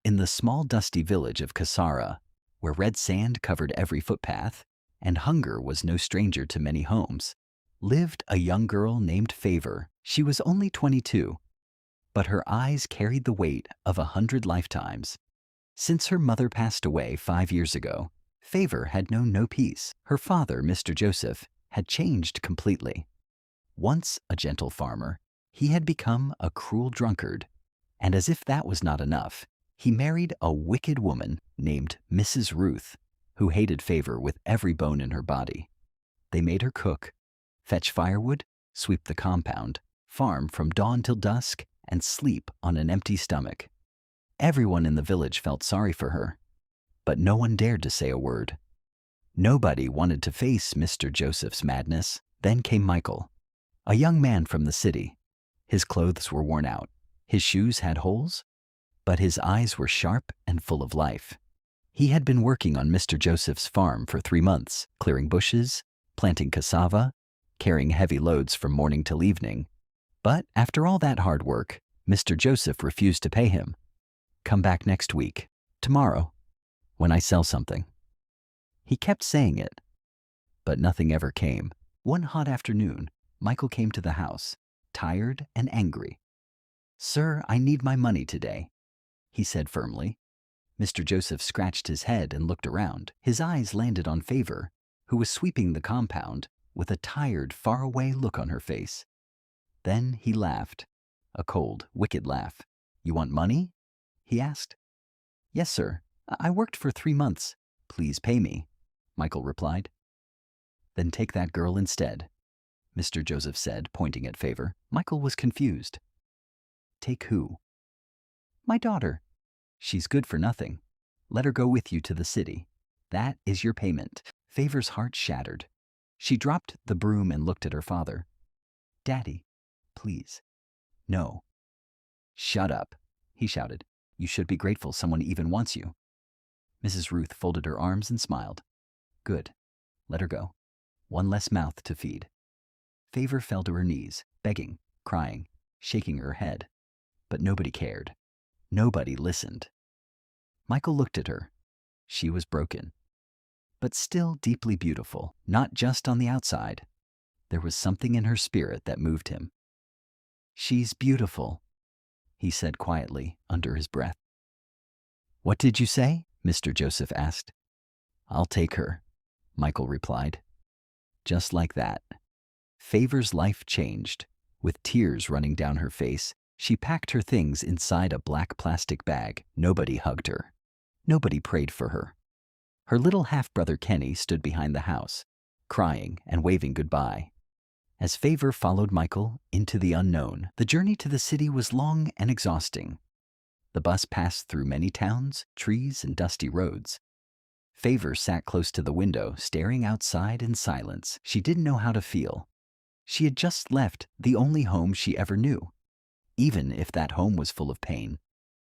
In the small dusty village of Kasara, where red sand covered every footpath, and hunger was no stranger to many homes, lived a young girl named Favour. She was only 22, but her eyes carried the weight of 100 lifetimes. Since her mother passed away 5 years ago, Favour had known no peace. Her father, Mr. Joseph, had changed completely. Once a gentle farmer, he had become a cruel drunkard, and as if that was not enough, he married a wicked woman named Mrs. Ruth, who hated Favour with every bone in her body. They made her cook, fetch firewood, sweep the compound, farm from dawn till dusk, and sleep on an empty stomach. Everyone in the village felt sorry for her, but no one dared to say a word. Nobody wanted to face Mr. Joseph's madness. Then came Michael, a young man from the city. His clothes were worn out, his shoes had holes, but his eyes were sharp and full of life. He had been working on Mr. Joseph's farm for 3 months, clearing bushes, planting cassava, carrying heavy loads from morning till evening. But after all that hard work, Mr. Joseph refused to pay him. "Come back next week, tomorrow, when I sell something." He kept saying it, but nothing ever came. One hot afternoon, Michael came to the house, tired and angry. "Sir, I need my money today," he said firmly. Mr. Joseph scratched his head and looked around. His eyes landed on Favour, who was sweeping the compound with a tired, faraway look on her face. Then he laughed, a cold, wicked laugh. "You want money?" he asked. "Yes, sir. I worked for 3 months. Please pay me," Michael replied. "Then take that girl instead," Mr. Joseph said, pointing at Favour. Michael was confused. "Take who?" "My daughter. She's good for nothing. Let her go with you to the city. That is your payment." Favour's heart shattered. She dropped the broom and looked at her father. "Daddy, please." "No." "Shut up," he shouted. "You should be grateful someone even wants you." Mrs. Ruth folded her arms and smiled. "Good. Let her go. One less mouth to feed." Favour fell to her knees, begging, crying, shaking her head. But nobody cared. Nobody listened. Michael looked at her. She was broken, but still deeply beautiful, not just on the outside. There was something in her spirit that moved him. "She's beautiful," he said quietly under his breath. "What did you say?" Mr. Joseph asked. "I'll take her," Michael replied. Just like that, Favour's life changed. With tears running down her face, she packed her things inside a black plastic bag. Nobody hugged her. Nobody prayed for her. Her little half-brother Kenny stood behind the house, crying and waving goodbye. As Favour followed Michael into the unknown, the journey to the city was long and exhausting. The bus passed through many towns, trees, and dusty roads. Favour sat close to the window, staring outside in silence. She didn't know how to feel. She had just left the only home she ever knew. Even if that home was full of pain,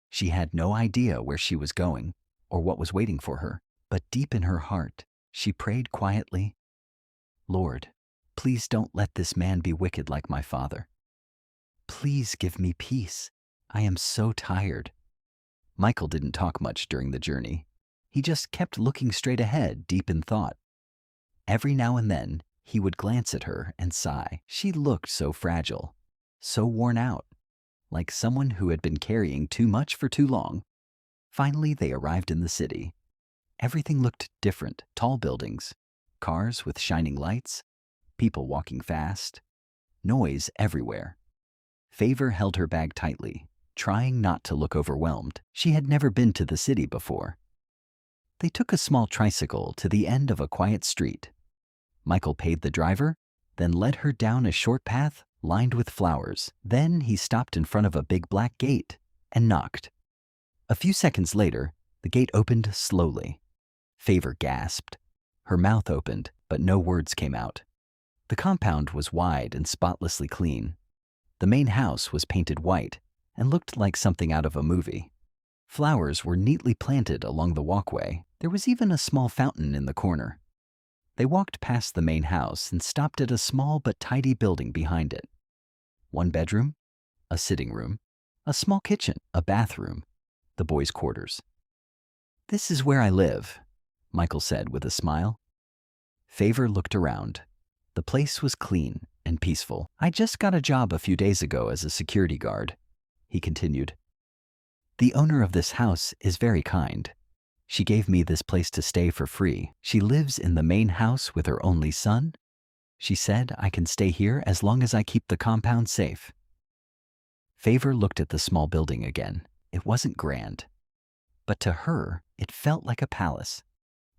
she had no idea where she was going or what was waiting for her. But deep in her heart, she prayed quietly, "Lord, please don't let this man be wicked like my father. Please give me peace. I am so tired." Michael didn't talk much during the journey. He just kept looking straight ahead, deep in thought. Every now and then, he would glance at her and sigh. She looked so fragile, so worn out, like someone who had been carrying too much for too long. Finally, they arrived in the city. Everything looked different. Tall buildings, cars with shining lights, people walking fast, noise everywhere. Favour held her bag tightly, trying not to look overwhelmed. She had never been to the city before. They took a small tricycle to the end of a quiet street. Michael paid the driver, then led her down a short path lined with flowers. Then he stopped in front of a big black gate and knocked. A few seconds later, the gate opened slowly. Favour gasped. Her mouth opened, but no words came out. The compound was wide and spotlessly clean. The main house was painted white and looked like something out of a movie. Flowers were neatly planted along the walkway. There was even a small fountain in the corner. They walked past the main house and stopped at a small but tidy building behind it. One bedroom, a sitting room, a small kitchen, a bathroom. the boys' quarters. "This is where I live," Michael said with a smile. Favour looked around. The place was clean and peaceful. "I just got a job a few days ago as a security guard," he continued. "The owner of this house is very kind. She gave me this place to stay for free. She lives in the main house with her only son. She said I can stay here as long as I keep the compound safe." Favour looked at the small building again. It wasn't grand, but to her, it felt like a palace.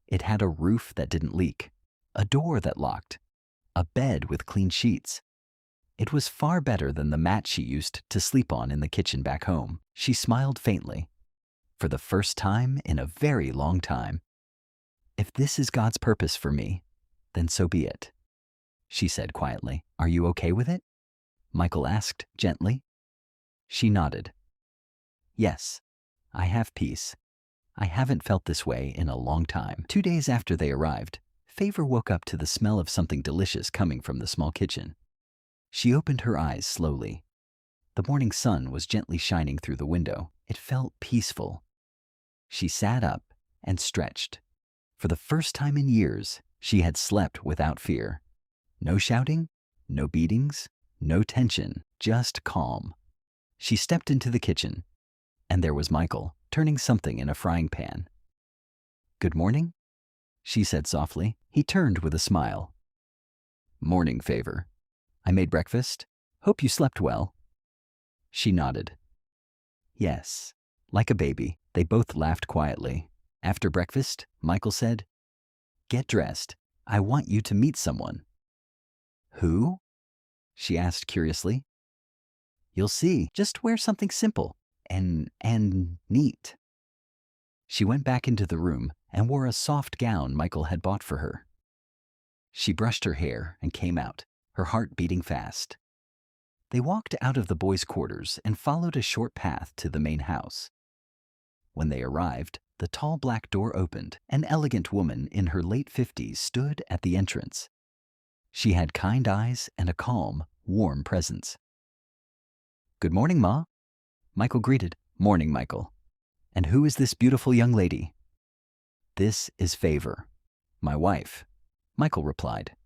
It had a roof that didn't leak, a door that locked, a bed with clean sheets. It was far better than the mat she used to sleep on in the kitchen back home. She smiled faintly. For the first time in a very long time. "If this is God's purpose for me, then so be it," she said quietly. "Are you okay with it?" Michael asked gently. She nodded. "Yes, I have peace. I haven't felt this way in a long time." 2 days after they arrived, Favour woke up to the smell of something delicious coming from the small kitchen. She opened her eyes slowly. The morning sun was gently shining through the window. It felt peaceful. She sat up and stretched. For the first time in years, she had slept without fear. No shouting, no beatings, no tension, just calm. She stepped into the kitchen, and there was Michael, turning something in a frying pan. "Good morning," she said softly. He turned with a smile. "Morning, Favour. I made breakfast. Hope you slept well." She nodded. "Yes." Like a baby, they both laughed quietly. After breakfast, Michael said, "Get dressed. I want you to meet someone." "Who?" she asked curiously. "You'll see. Just wear something simple and neat." She went back into the room and wore a soft gown Michael had bought for her. She brushed her hair and came out, her heart beating fast. They walked out of the boys' quarters and followed a short path to the main house. When they arrived, the tall black door opened. An elegant woman in her late 50s stood at the entrance. She had kind eyes and a calm, warm presence. "Good morning, Ma," Michael greeted. "Morning, Michael. And who is this beautiful young lady?" "This is Favour, my wife," Michael replied.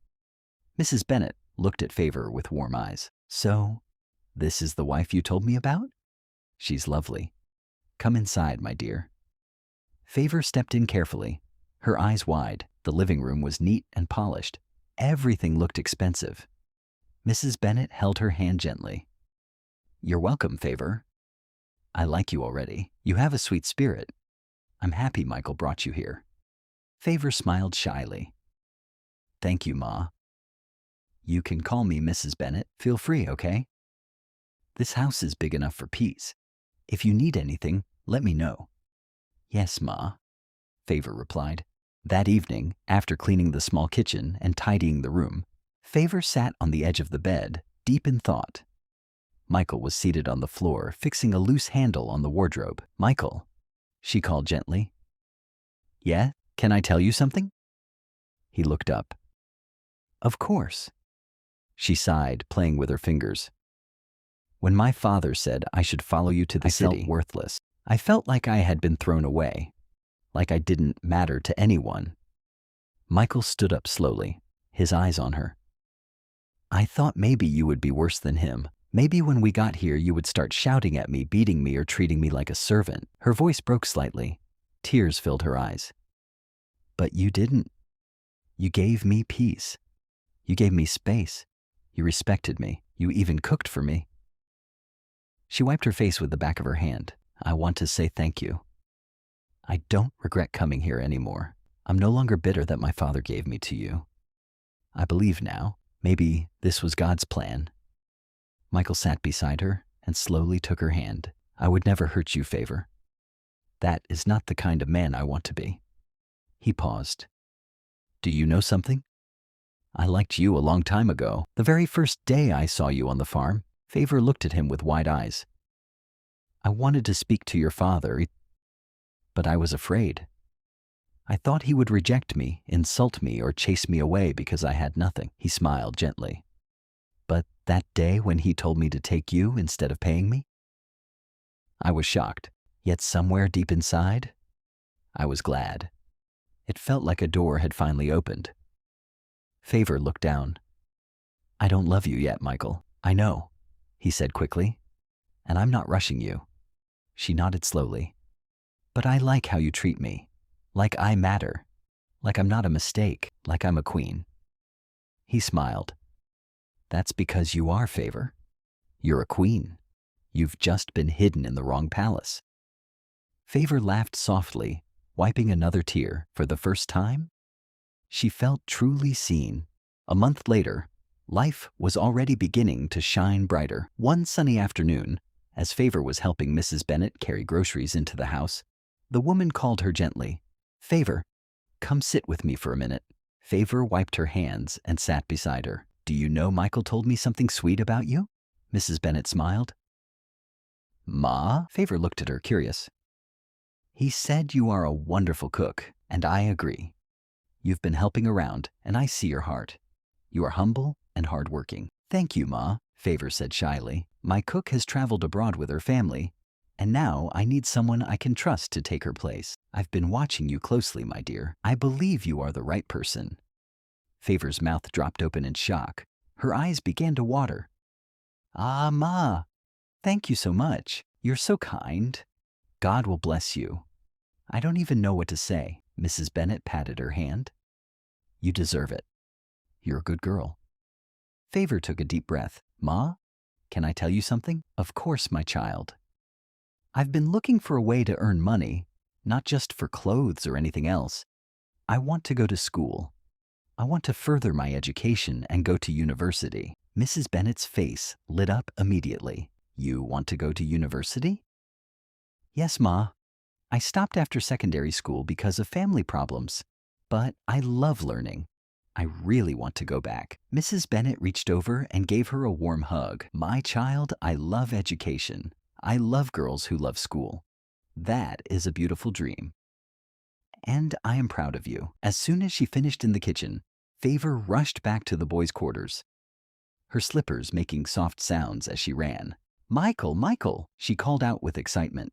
Mrs. Bennet looked at Favour with warm eyes. "So, this is the wife you told me about? She's lovely. Come inside, my dear." Favour stepped in carefully, her eyes wide. The living room was neat and polished. Everything looked expensive. Mrs. Bennet held her hand gently. "You're welcome, Favour. I like you already. You have a sweet spirit. I'm happy Michael brought you here." Favour smiled shyly. "Thank you, Ma. You can call me Mrs. Bennet. Feel free, okay? This house is big enough for peace. If you need anything, let me know." "Yes, Ma," Favour replied. That evening, after cleaning the small kitchen and tidying the room, Favour sat on the edge of the bed, deep in thought. Michael was seated on the floor, fixing a loose handle on the wardrobe. "Michael," she called gently. "Yeah? Can I tell you something?" He looked up. "Of course." She sighed, playing with her fingers. "When my father said I should follow you to the city, I felt worthless. I felt like I had been thrown away, like I didn't matter to anyone." Michael stood up slowly, his eyes on her. "I thought maybe you would be worse than him. Maybe when we got here you would start shouting at me, beating me, or treating me like a servant." Her voice broke slightly. Tears filled her eyes. "But you didn't. You gave me peace. You gave me space. You respected me. You even cooked for me." She wiped her face with the back of her hand. "I want to say thank you. I don't regret coming here anymore. I'm no longer bitter that my father gave me to you. I believe now, maybe this was God's plan." Michael sat beside her and slowly took her hand. "I would never hurt you, Favour. That is not the kind of man I want to be." He paused. "Do you know something? I liked you a long time ago, the very first day I saw you on the farm." Favour looked at him with wide eyes. "I wanted to speak to your father, but I was afraid. I thought he would reject me, insult me, or chase me away because I had nothing." He smiled gently. "But that day when he told me to take you instead of paying me, I was shocked. Yet somewhere deep inside, I was glad. It felt like a door had finally opened. Favour looked down. I don't love you yet, Michael. I know, he said quickly. And I'm not rushing you. She nodded slowly. But I like how you treat me. Like I matter. Like I'm not a mistake. Like I'm a queen. He smiled. That's because you are, Favour. You're a queen. You've just been hidden in the wrong palace. Favour laughed softly, wiping another tear. For the first time, she felt truly seen. A month later, life was already beginning to shine brighter. One sunny afternoon, as Favour was helping Mrs. Bennet carry groceries into the house, the woman called her gently. Favour, come sit with me for a minute. Favour wiped her hands and sat beside her. Do you know Michael told me something sweet about you? Mrs. Bennet smiled. Ma? Favour looked at her, curious. He said you are a wonderful cook, and I agree. You've been helping around, and I see your heart. You are humble and hardworking. Thank you, Ma, Favour said shyly. My cook has traveled abroad with her family, and now I need someone I can trust to take her place. I've been watching you closely, my dear. I believe you are the right person. Favour's mouth dropped open in shock. Her eyes began to water. Ah, Ma, thank you so much. You're so kind. God will bless you. I don't even know what to say. Mrs. Bennet patted her hand. You deserve it. You're a good girl. Favour took a deep breath. Ma, can I tell you something? Of course, my child. I've been looking for a way to earn money, not just for clothes or anything else. I want to go to school. I want to further my education and go to university. Mrs. Bennet's face lit up immediately. You want to go to university? Yes, Ma. I stopped after secondary school because of family problems, but I love learning. I really want to go back. Mrs. Bennet reached over and gave her a warm hug. My child, I love education. I love girls who love school. That is a beautiful dream. And I am proud of you. As soon as she finished in the kitchen, Favour rushed back to the boys' quarters, her slippers making soft sounds as she ran. Michael, Michael, she called out with excitement.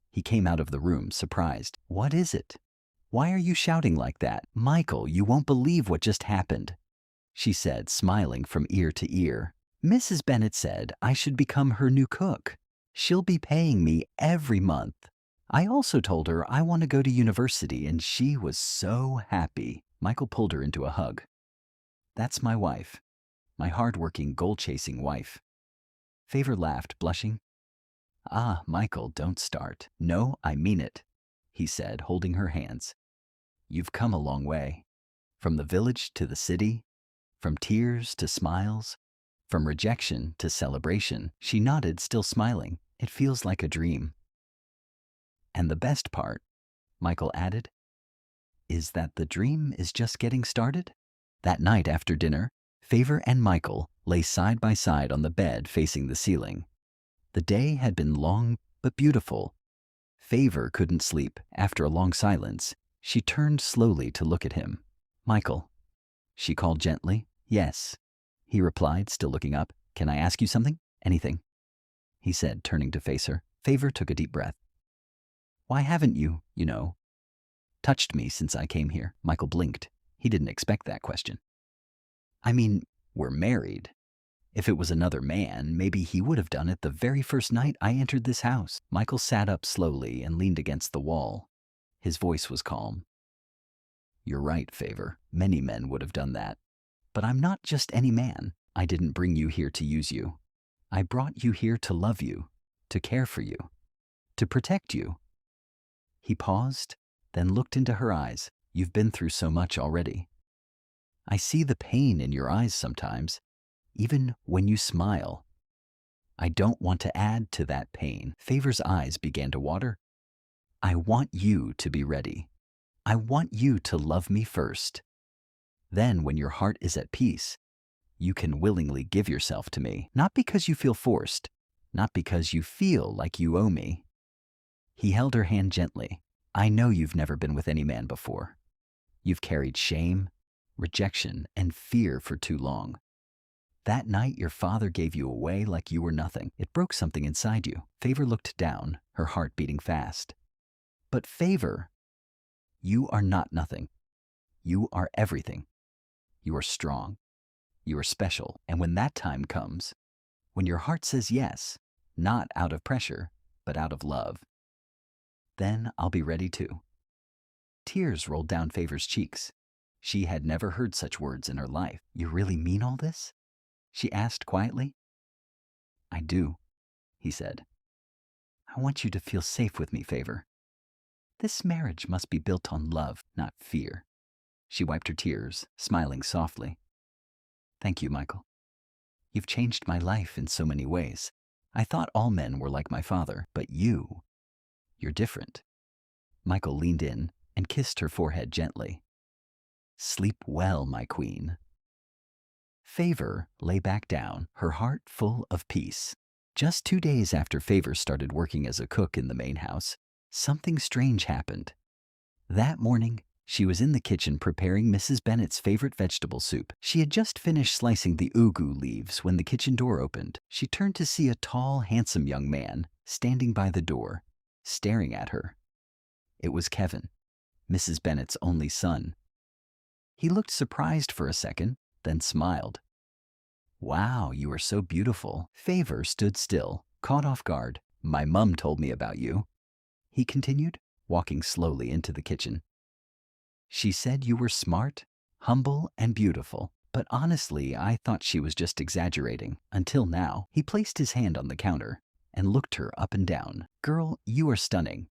He came out of the room, surprised. What is it? Why are you shouting like that? Michael, you won't believe what just happened, she said, smiling from ear to ear. Mrs. Bennet said I should become her new cook. She'll be paying me every month. I also told her I want to go to university, and she was so happy. Michael pulled her into a hug. That's my wife, my hard-working, goal-chasing wife. Favour laughed, blushing. Ah, Michael, don't start. No, I mean it, he said, holding her hands. You've come a long way. From the village to the city, from tears to smiles, from rejection to celebration. She nodded, still smiling. It feels like a dream. And the best part, Michael added, is that the dream is just getting started. That night after dinner, Favour and Michael lay side by side on the bed facing the ceiling. The day had been long but beautiful. Favour couldn't sleep. After a long silence, she turned slowly to look at him. Michael, she called gently. Yes, he replied, still looking up. Can I ask you something? Anything, he said, turning to face her. Favour took a deep breath. Why haven't you, touched me since I came here? Michael blinked. He didn't expect that question. I mean, we're married. If it was another man, maybe he would have done it the very first night I entered this house. Michael sat up slowly and leaned against the wall. His voice was calm. You're right, Favour. Many men would have done that. But I'm not just any man. I didn't bring you here to use you. I brought you here to love you, to care for you, to protect you. He paused, then looked into her eyes. You've been through so much already. I see the pain in your eyes sometimes, even when you smile. I don't want to add to that pain. Favour's eyes began to water. I want you to be ready. I want you to love me first. Then, when your heart is at peace, you can willingly give yourself to me, not because you feel forced, not because you feel like you owe me. He held her hand gently. I know you've never been with any man before. You've carried shame, rejection, and fear for too long. That night your father gave you away like you were nothing. It broke something inside you. Favour looked down, her heart beating fast. But Favour, you are not nothing. You are everything. You are strong. You are special. And when that time comes, when your heart says yes, not out of pressure, but out of love, then I'll be ready too. Tears rolled down Favour's cheeks. She had never heard such words in her life. You really mean all this? She asked quietly. I do, he said. I want you to feel safe with me, Favour. This marriage must be built on love, not fear. She wiped her tears, smiling softly. Thank you, Michael. You've changed my life in so many ways. I thought all men were like my father, but you're different. Michael leaned in and kissed her forehead gently. Sleep well, my queen. Favour lay back down, her heart full of peace. Just 2 days after Favour started working as a cook in the main house, something strange happened. That morning, she was in the kitchen preparing Mrs. Bennet's favorite vegetable soup. She had just finished slicing the ugu leaves when the kitchen door opened. She turned to see a tall, handsome young man standing by the door, staring at her. It was Kevin, Mrs. Bennet's only son. He looked surprised for a second, then smiled. Wow, you are so beautiful. Favour stood still, caught off guard. My mum told me about you, he continued, walking slowly into the kitchen. She said you were smart, humble, and beautiful. But honestly, I thought she was just exaggerating. Until now, he placed his hand on the counter and looked her up and down. Girl, you are stunning.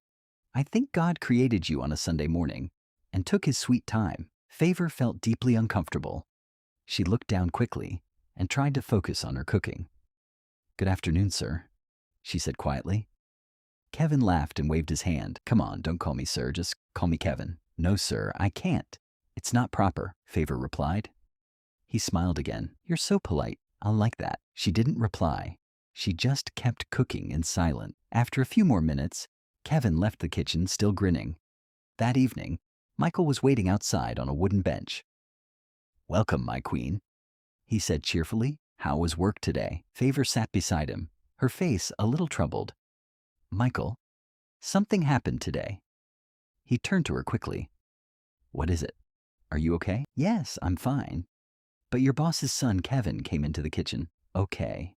I think God created you on a Sunday morning and took his sweet time. Favour felt deeply uncomfortable. She looked down quickly and tried to focus on her cooking. Good afternoon, sir, she said quietly. Kevin laughed and waved his hand. Come on, don't call me sir, just call me Kevin. No, sir, I can't. It's not proper, Favour replied. He smiled again. You're so polite. I'll like that. She didn't reply. She just kept cooking in silence. After a few more minutes, Kevin left the kitchen still grinning. That evening, Michael was waiting outside on a wooden bench. Welcome, my queen, he said cheerfully. How was work today? Favour sat beside him, her face a little troubled. Michael, something happened today. He turned to her quickly. What is it? Are you okay? Yes, I'm fine. But your boss's son, Kevin, came into the kitchen. Okay,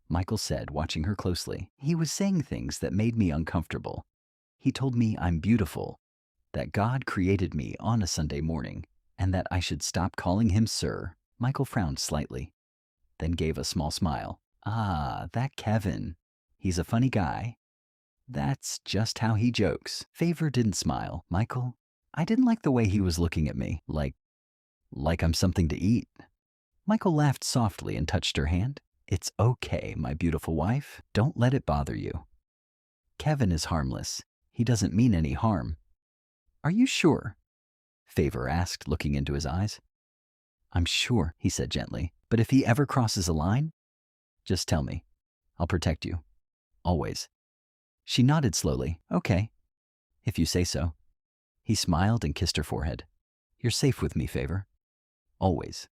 Michael said, watching her closely. He was saying things that made me uncomfortable. He told me I'm beautiful, that God created me on a Sunday morning, and that I should stop calling him sir. Michael frowned slightly, then gave a small smile. Ah, that Kevin. He's a funny guy. That's just how he jokes. Favour didn't smile. Michael, I didn't like the way he was looking at me, like I'm something to eat. Michael laughed softly and touched her hand. It's okay, my beautiful wife. Don't let it bother you. Kevin is harmless. He doesn't mean any harm. Are you sure? Favour asked, looking into his eyes. I'm sure, he said gently. But if he ever crosses a line, just tell me. I'll protect you. Always. She nodded slowly. Okay, if you say so. He smiled and kissed her forehead. You're safe with me, Favour. Always.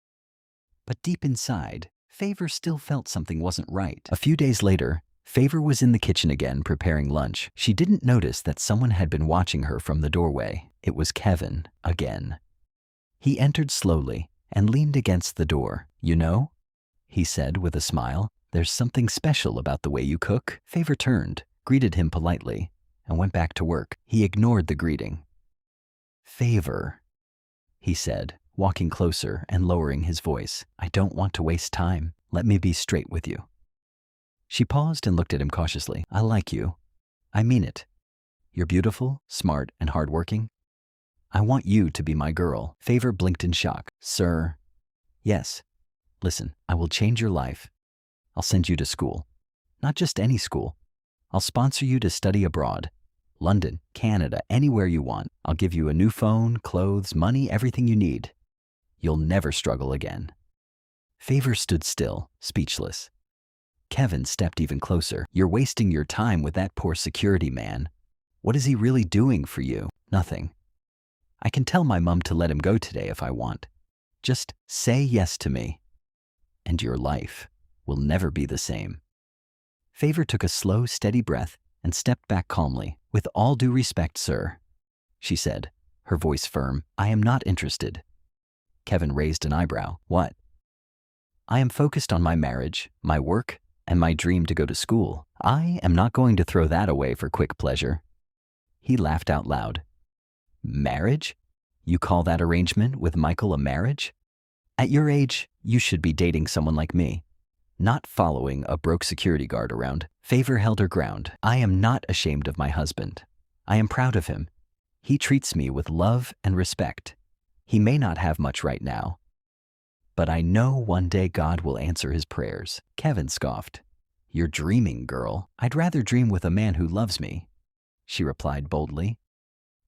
But deep inside, Favour still felt something wasn't right. A few days later, Favour was in the kitchen again preparing lunch. She didn't notice that someone had been watching her from the doorway. It was Kevin again. He entered slowly and leaned against the door. You know, he said with a smile, there's something special about the way you cook. Favour turned, greeted him politely, and went back to work. He ignored the greeting. Favour, he said, walking closer and lowering his voice. I don't want to waste time. Let me be straight with you. She paused and looked at him cautiously. I like you. I mean it. You're beautiful, smart, and hardworking. I want you to be my girl. Favour blinked in shock. Sir. Yes. Listen, I will change your life. I'll send you to school. Not just any school. I'll sponsor you to study abroad. London, Canada, anywhere you want. I'll give you a new phone, clothes, money, everything you need. You'll never struggle again. Favour stood still, speechless. Kevin stepped even closer. You're wasting your time with that poor security man. What is he really doing for you? Nothing. I can tell my mum to let him go today if I want. Just say yes to me. and your life will never be the same." Favour took a slow, steady breath and stepped back calmly. "With all due respect, sir," she said, her voice firm, "I am not interested." Kevin raised an eyebrow. "What?" "I am focused on my marriage, my work, and my dream to go to school. I am not going to throw that away for quick pleasure." He laughed out loud. "Marriage? You call that arrangement with Michael a marriage? At your age, you should be dating someone like me, not following a broke security guard around." Favour held her ground. "I am not ashamed of my husband. I am proud of him. He treats me with love and respect. He may not have much right now, but I know one day God will answer his prayers." Kevin scoffed. "You're dreaming, girl." "I'd rather dream with a man who loves me," she replied boldly,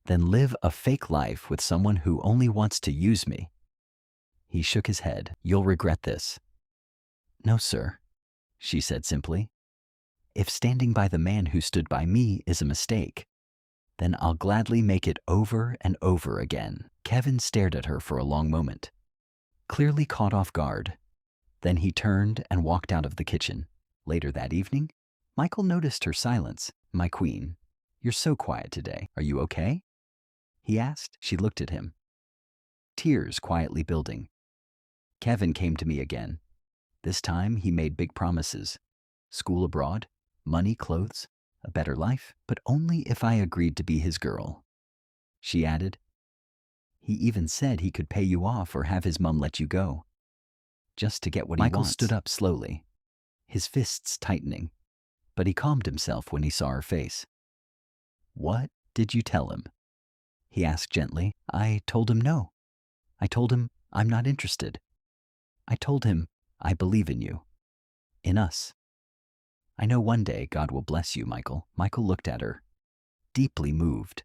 "than live a fake life with someone who only wants to use me." He shook his head. "You'll regret this." "No, sir," she said simply. "If standing by the man who stood by me is a mistake, then I'll gladly make it over and over again." Kevin stared at her for a long moment, clearly caught off guard. Then he turned and walked out of the kitchen. Later that evening, Michael noticed her silence. "My queen, you're so quiet today. Are you okay?" he asked. She looked at him, tears quietly building. "Kevin came to me again. This time he made big promises. School abroad, money, clothes, a better life, but only if I agreed to be his girl," she added. "He even said he could pay you off or have his mum let you go, just to get what he wants." Michael stood up slowly, his fists tightening, but he calmed himself when he saw her face. "What did you tell him?" he asked gently. "I told him no. I told him I'm not interested. I told him I believe in you, in us. I know one day God will bless you, Michael." Michael looked at her, deeply moved.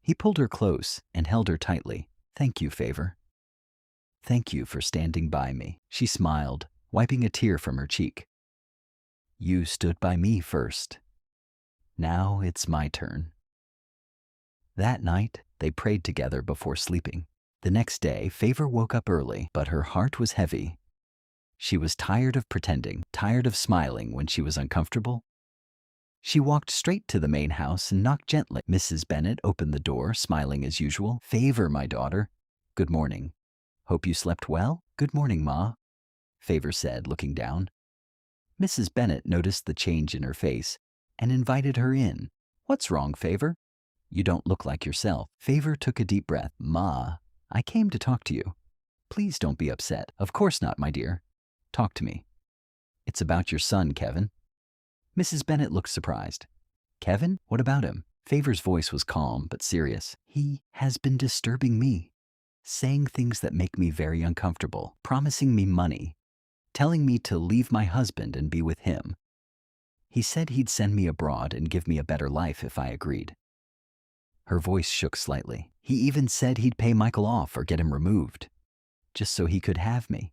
He pulled her close and held her tightly. "Thank you, Favour. Thank you for standing by me." She smiled, wiping a tear from her cheek. "You stood by me first. Now it's my turn." That night, they prayed together before sleeping. The next day, Favour woke up early, but her heart was heavy. She was tired of pretending, tired of smiling when she was uncomfortable. She walked straight to the main house and knocked gently. Mrs. Bennet opened the door, smiling as usual. "Favour, my daughter. Good morning. Hope you slept well?" "Good morning, Ma," Favour said, looking down. Mrs. Bennet noticed the change in her face and invited her in. "What's wrong, Favour? You don't look like yourself." Favour took a deep breath. "Ma, I came to talk to you. Please don't be upset." "Of course not, my dear. Talk to me." "It's about your son, Kevin." Mrs. Bennet looked surprised. "Kevin? What about him?" Favour's voice was calm but serious. "He has been disturbing me, saying things that make me very uncomfortable, promising me money, telling me to leave my husband and be with him. He said he'd send me abroad and give me a better life if I agreed." Her voice shook slightly. "He even said he'd pay Michael off or get him removed, just so he could have me.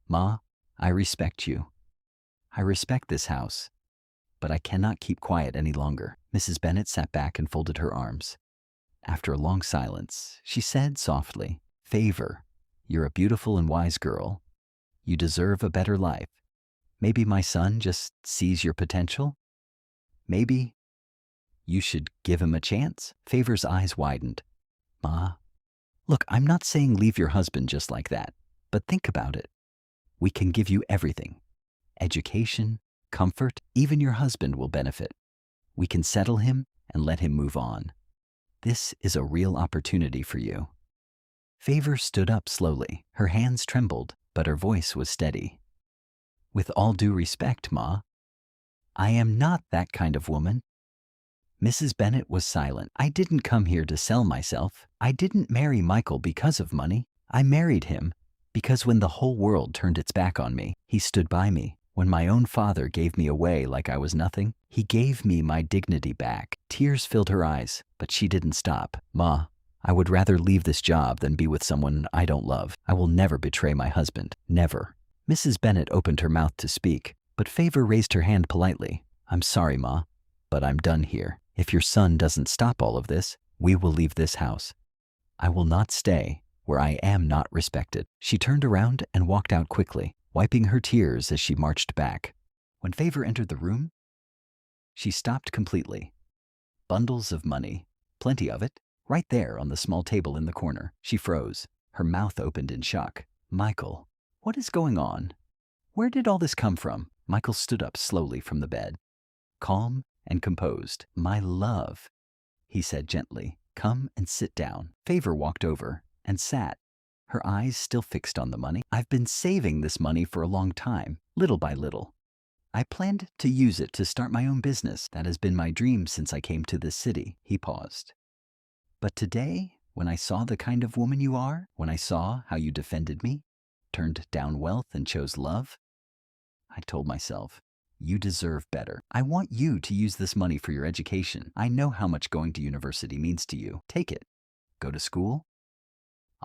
Ma, I respect you. I respect this house, but I cannot keep quiet any longer." Mrs. Bennet sat back and folded her arms. After a long silence, she said softly, "Favour, you're a beautiful and wise girl. You deserve a better life. Maybe my son just sees your potential. Maybe you should give him a chance." Favour's eyes widened. "Ma, look, I'm not saying leave your husband just like that, but think about it. We can give you everything. Education, comfort, even your husband will benefit. We can settle him and let him move on. This is a real opportunity for you." Favour stood up slowly. Her hands trembled, but her voice was steady. "With all due respect, Ma, I am not that kind of woman." Mrs. Bennet was silent. "I didn't come here to sell myself. I didn't marry Michael because of money. I married him because when the whole world turned its back on me, he stood by me. When my own father gave me away like I was nothing, he gave me my dignity back." Tears filled her eyes, but she didn't stop. "Ma, I would rather leave this job than be with someone I don't love. I will never betray my husband. Never." Mrs. Bennet opened her mouth to speak, but Favour raised her hand politely. "I'm sorry, Ma, but I'm done here. If your son doesn't stop all of this, we will leave this house. I will not stay where I am not respected." She turned around and walked out quickly. wiping her tears as she marched back. When Favour entered the room, she stopped completely. Bundles of money, plenty of it, right there on the small table in the corner. She froze, her mouth opened in shock. Michael, what is going on? Where did all this come from? Michael stood up slowly from the bed, calm and composed. My love, he said gently, come and sit down. Favour walked over and sat, her eyes still fixed on the money. I've been saving this money for a long time, little by little. I planned to use it to start my own business. That has been my dream since I came to this city. He paused. But today, when I saw the kind of woman you are, when I saw how you defended me, turned down wealth and chose love, I told myself, you deserve better. I want you to use this money for your education. I know how much going to university means to you. Take it. Go to school.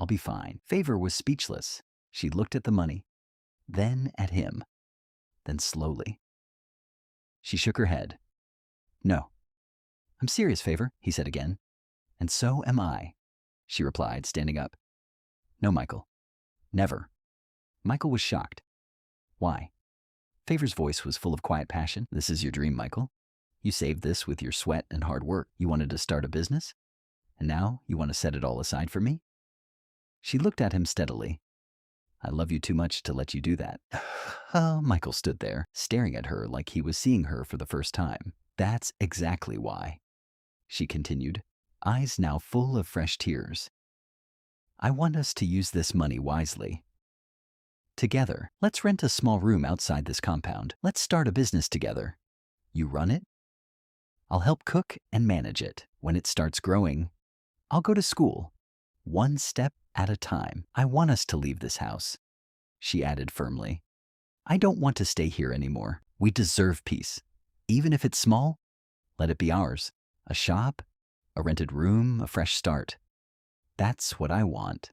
I'll be fine. Favour was speechless. She looked at the money, then at him, then slowly. She shook her head. No. I'm serious, Favour, he said again. And so am I, she replied, standing up. No, Michael. Never. Michael was shocked. Why? Favour's voice was full of quiet passion. This is your dream, Michael. You saved this with your sweat and hard work. You wanted to start a business? And now you want to set it all aside for me? She looked at him steadily. I love you too much to let you do that. Michael stood there, staring at her like he was seeing her for the first time. That's exactly why, she continued, eyes now full of fresh tears. I want us to use this money wisely. Together, let's rent a small room outside this compound. Let's start a business together. You run it. I'll help cook and manage it. When it starts growing, I'll go to school. One step at a time. I want us to leave this house, she added firmly. I don't want to stay here anymore. We deserve peace. Even if it's small, let it be ours. A shop, a rented room, a fresh start. That's what I want.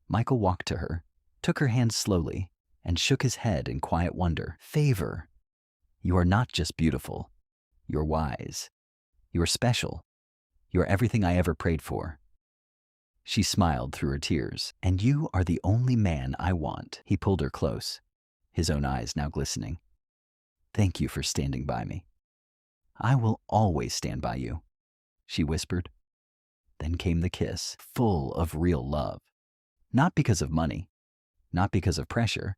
Michael walked to her, took her hand slowly, and shook his head in quiet wonder. Favour, you are not just beautiful. You're wise. You're special. You're everything I ever prayed for. She smiled through her tears. And you are the only man I want. He pulled her close, his own eyes now glistening. Thank you for standing by me. I will always stand by you, she whispered. Then came the kiss, full of real love. Not because of money, not because of pressure,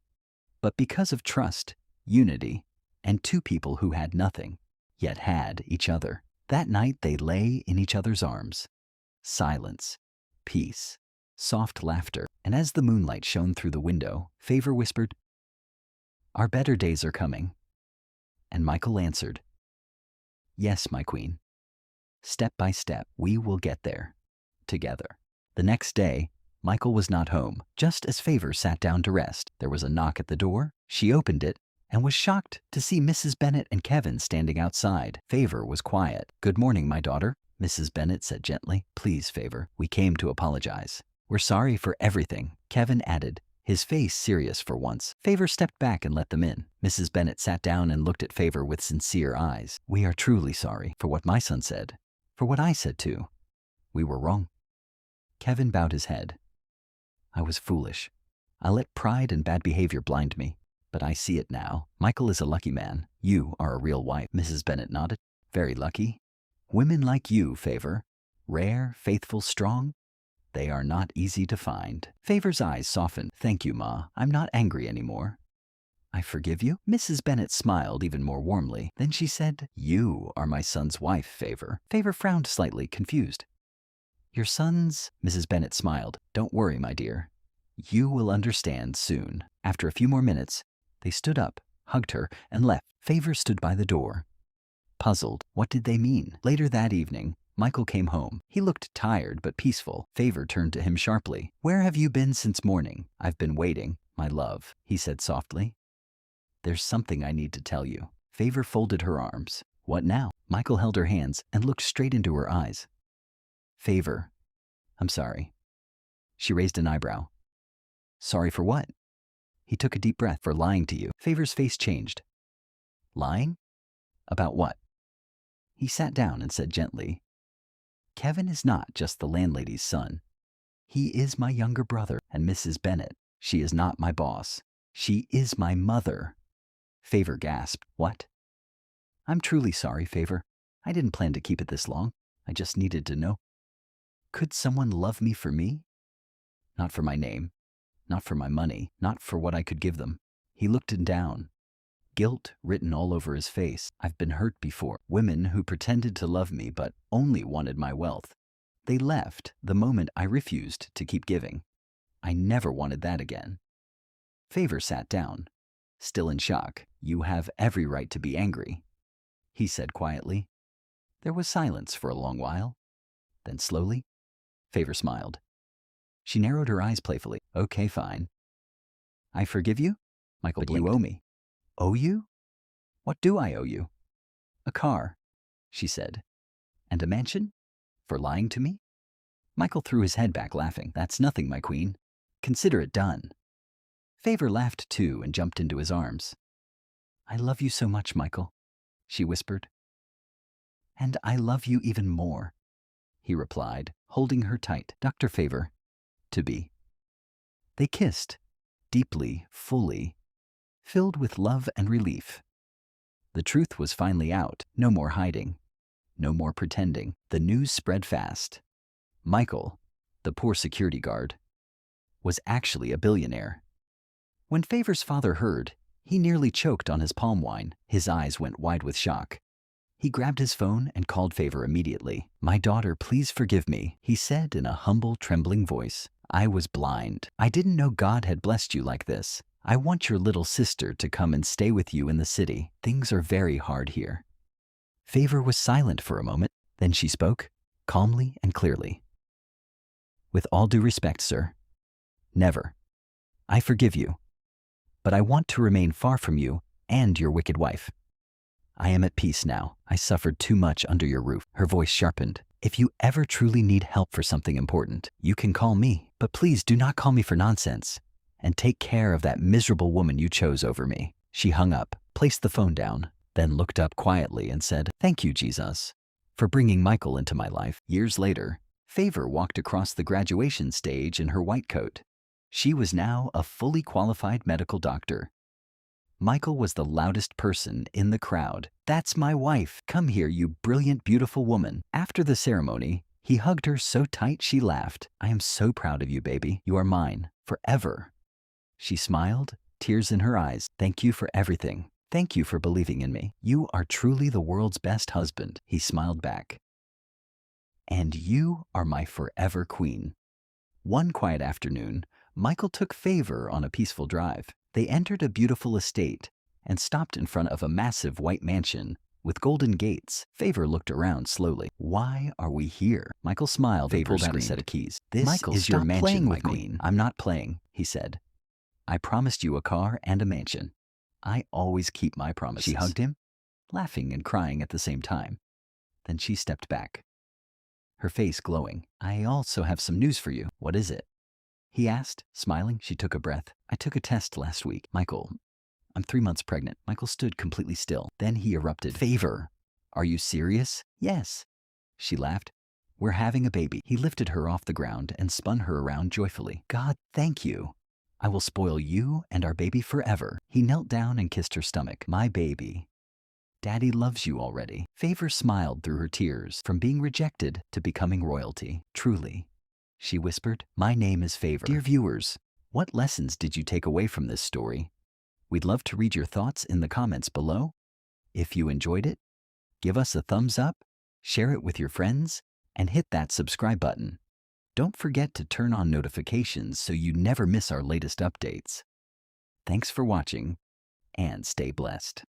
but because of trust, unity, and two people who had nothing, yet had each other. That night they lay in each other's arms. Silence, peace, soft laughter, and as the moonlight shone through the window, Favour whispered, Our better days are coming. And Michael answered, Yes, my queen. Step by step, we will get there, together. The next day, Michael was not home. Just as Favour sat down to rest, there was a knock at the door. She opened it and was shocked to see Mrs. Bennet and Kevin standing outside. Favour was quiet. Good morning, my daughter, Mrs. Bennet said gently. Please, Favour, we came to apologize. We're sorry for everything, Kevin added, his face serious for once. Favour stepped back and let them in. Mrs. Bennet sat down and looked at Favour with sincere eyes. We are truly sorry for what my son said, for what I said too. We were wrong. Kevin bowed his head. I was foolish. I let pride and bad behavior blind me, but I see it now. Michael is a lucky man. You are a real wife. Mrs. Bennet nodded. Very lucky. Women like you, Favour. Rare, faithful, strong. They are not easy to find. Favour's eyes softened. Thank you, Ma. I'm not angry anymore. I forgive you? Mrs. Bennet smiled even more warmly. Then she said, You are my son's wife, Favour. Favour frowned slightly, confused. Your son's? Mrs. Bennet smiled. Don't worry, my dear. You will understand soon. After a few more minutes, they stood up, hugged her, and left. Favour stood by the door, puzzled. What did they mean? Later that evening, Michael came home. He looked tired but peaceful. Favour turned to him sharply. Where have you been since morning? I've been waiting, my love, he said softly. There's something I need to tell you. Favour folded her arms. What now? Michael held her hands and looked straight into her eyes. Favour, I'm sorry. She raised an eyebrow. Sorry for what? He took a deep breath. For lying to you. Favour's face changed. Lying? About what? He sat down and said gently, Kevin is not just the landlady's son. He is my younger brother, and Mrs. Bennet, she is not my boss. She is my mother. Favour gasped. What? I'm truly sorry, Favour. I didn't plan to keep it this long. I just needed to know. Could someone love me for me? Not for my name, not for my money, not for what I could give them. He looked down, guilt written all over his face. I've been hurt before. Women who pretended to love me but only wanted my wealth. They left the moment I refused to keep giving. I never wanted that again. Favour sat down, still in shock. You have every right to be angry, he said quietly. There was silence for a long while. Then slowly, Favour smiled. She narrowed her eyes playfully. Okay, fine. I forgive you? Michael blinked. You owe me. Owe you? What do I owe you? A car, she said. And a mansion? For lying to me? Michael threw his head back, laughing. That's nothing, my queen. Consider it done. Favour laughed too and jumped into his arms. I love you so much, Michael, she whispered. And I love you even more, he replied, holding her tight. Dr. Favour, to be. They kissed, deeply, fully, filled with love and relief. The truth was finally out. No more hiding. No more pretending. The news spread fast. Michael, the poor security guard, was actually a billionaire. When Favour's father heard, he nearly choked on his palm wine. His eyes went wide with shock. He grabbed his phone and called Favour immediately. My daughter, please forgive me, he said in a humble, trembling voice. I was blind. I didn't know God had blessed you like this. I want your little sister to come and stay with you in the city. Things are very hard here. Favour was silent for a moment. Then she spoke, calmly and clearly. With all due respect, sir. Never. I forgive you. But I want to remain far from you and your wicked wife. I am at peace now. I suffered too much under your roof. Her voice sharpened. If you ever truly need help for something important, you can call me. But please do not call me for nonsense. And take care of that miserable woman you chose over me. She hung up, placed the phone down, then looked up quietly and said, Thank you, Jesus, for bringing Michael into my life. Years later, Favour walked across the graduation stage in her white coat. She was now a fully qualified medical doctor. Michael was the loudest person in the crowd. That's my wife. Come here, you brilliant, beautiful woman. After the ceremony, he hugged her so tight she laughed. I am so proud of you, baby. You are mine, forever. She smiled, tears in her eyes. Thank you for everything. Thank you for believing in me. You are truly the world's best husband, he smiled back. And you are my forever queen. One quiet afternoon, Michael took Favour on a peaceful drive. They entered a beautiful estate and stopped in front of a massive white mansion with golden gates. Favour looked around slowly. Why are we here? Michael smiled and pulled out a set of keys. This Michael, is your stop mansion, playing my with me. queen. I'm not playing, he said. I promised you a car and a mansion. I always keep my promises. She hugged him, laughing and crying at the same time. Then she stepped back, her face glowing. I also have some news for you. What is it? He asked, smiling. She took a breath. I took a test last week. Michael, I'm 3 months pregnant. Michael stood completely still. Then he erupted. Favour, are you serious? Yes. She laughed. We're having a baby. He lifted her off the ground and spun her around joyfully. God, thank you. I will spoil you and our baby forever. He knelt down and kissed her stomach. My baby. Daddy loves you already. Favour smiled through her tears. From being rejected to becoming royalty. Truly. She whispered, my name is Favour. Dear viewers, what lessons did you take away from this story? We'd love to read your thoughts in the comments below. If you enjoyed it, give us a thumbs up, share it with your friends, and hit that subscribe button. Don't forget to turn on notifications so you never miss our latest updates. Thanks for watching, and stay blessed.